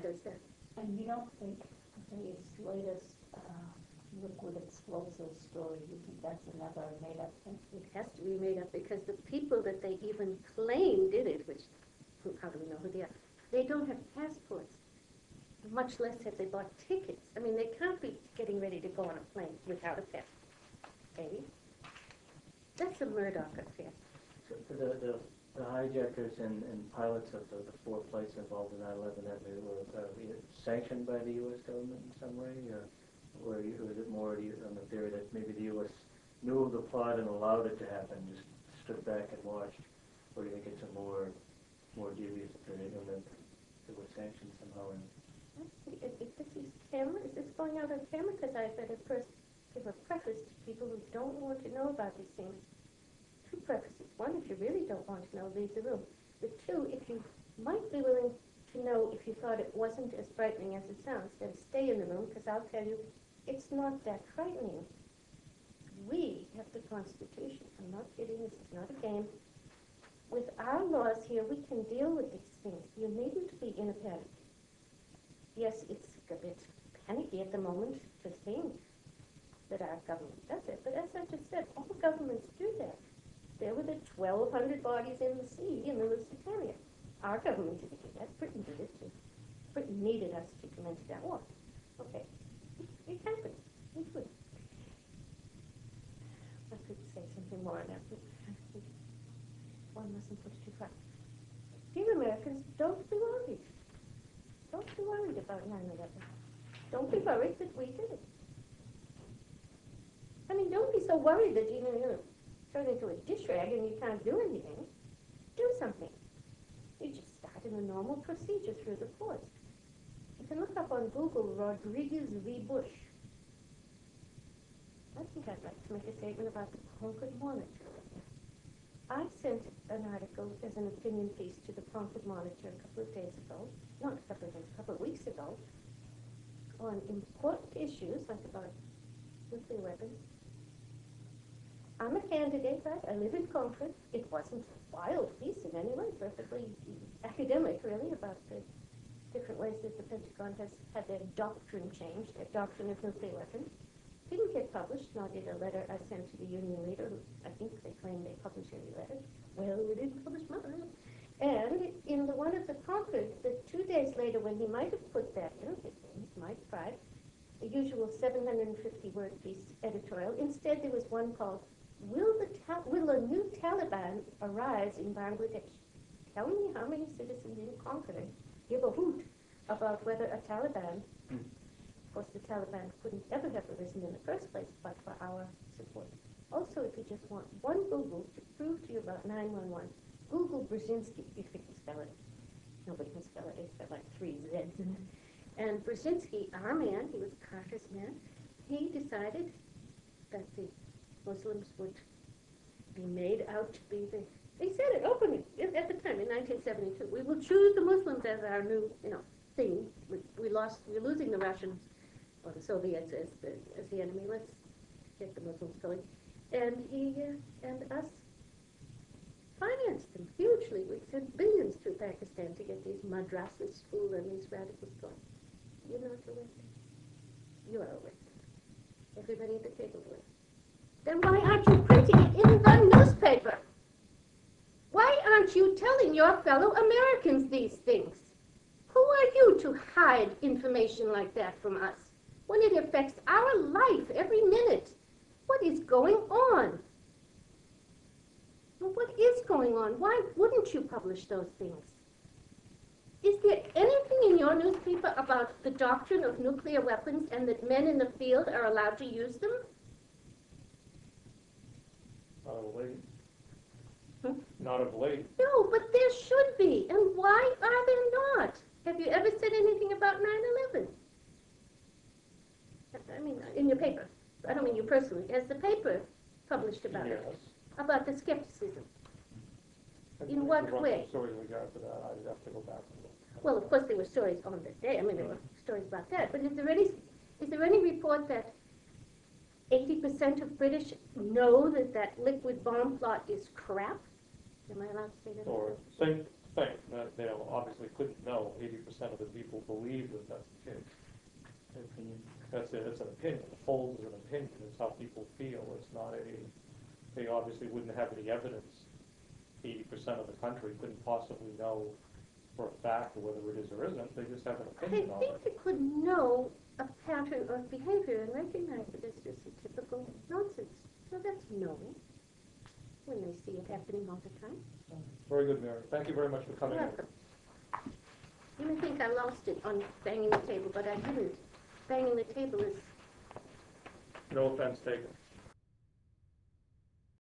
does that. And you don't think this latest liquid explosive story, you think that's another made-up thing? It has to be made up because the people that they even claim did it, which, how do we know who they are? They don't have passports, much less have they bought tickets. I mean, they can't be getting ready to go on a plane without a passport. Okay? That's a Murdoch affair. So the hijackers and pilots of the four flights involved in 9/11, that they were sanctioned by the U.S. government in some way, or was it more on the theory that maybe the U.S. knew of the plot and allowed it to happen, just stood back and watched, or do you think it's a more devious theory that it was sanctioned somehow? Is this going out on camera? Because I better first give a preface to people who don't want to know about these things. Two prefaces. One, if you really don't want to know, leave the room. But two, if you might be willing to know if you thought it wasn't as frightening as it sounds, then stay in the room, because I'll tell you, it's not that frightening. We have the Constitution. I'm not kidding. This is not a game. With our laws here, we can deal with these things. You needn't be in a panic. Yes, it's a bit panicky at the moment to think that our government does it. But as I just said, all governments do that. There were the 1,200 bodies in the sea in the Lusitania. Our government didn't do that. Britain did it too. Britain needed us to commence that war. Okay. It happened. It would. I could say something more on that, but one mustn't push too far. Dear Americans, don't be worried. Don't be worried about 9/11. Don't be worried that we did it. I mean, don't be so worried that you're turned into a dish rag and you can't do anything. Do something. You just start in a normal procedure through the courts. You can look up on Google Rodriguez v. Bush. I think I'd like to make a statement about the Concord Monitor. I sent an article as an opinion piece to the Concord Monitor a couple of days ago, not a couple of days, a couple of weeks ago, on important issues like about nuclear weapons. I'm a candidate, right? I live in Concord. It wasn't a wild piece in any way, perfectly academic, really, about the different ways that the Pentagon has had their doctrine changed, their doctrine of nuclear weapons. Didn't get published, nor did a letter I sent to the union leader, who I think they claim they published any letter. Well, we didn't publish mine. And in the one of the Concord, the 2 days later when he might have put that in, his might pride, the usual 750-word piece editorial, instead there was one called, Will a new Taliban arise in Bangladesh? Tell me how many citizens in Concord give a hoot about whether a Taliban, of course the Taliban couldn't ever have arisen in the first place, but for our support. Also, if you just want one Google to prove to you about 911, Google Brzezinski, if you can spell it. Nobody can spell it, it's got like 3 Z's in it. And Brzezinski, our man, he was Carter's man, he decided that the Muslims would be made out to be they said it openly at the time in 1972. We will choose the Muslims as our new, thing. We're losing the Russians or the Soviets as the enemy. Let's get the Muslims going. And he and us financed them hugely. We sent billions to Pakistan to get these madrasas school and these radicals going. You're not elected. You are elected. Everybody at the table was. Then why aren't you printing it in the newspaper? Why aren't you telling your fellow Americans these things? Who are you to hide information like that from us when it affects our life every minute? What is going on? Well, what is going on? Why wouldn't you publish those things? Is there anything in your newspaper about the doctrine of nuclear weapons and that men in the field are allowed to use them? Not of late. Not of late. No, but there should be. And why are there not? Have you ever said anything about 9/11? I mean, in your paper. I don't mean you personally. Has the paper published about it? Yes. About the skepticism? And In what the way? Stories we got for that, I'd have to go back and look. Well, of course there were stories on the day. I mean, there were stories about that. But is there any report that 80% of British know that liquid bomb plot is crap? Am I allowed to say that? Or think thing, that they obviously couldn't know. 80% of the people believe that that's the case. Opinion. That's it, it's an opinion. The polls is an opinion, it's how people feel, it's not they obviously wouldn't have any evidence. 80% of the country couldn't possibly know for a fact whether it is or isn't, they just have an I opinion on think it. they could know a pattern of behavior and recognize it as just a typical nonsense. So that's knowing when they see it happening all the time. Very good, Mary. Thank you very much for coming in. Welcome. You may think I lost it on banging the table, but I didn't. Banging the table is No offense taken.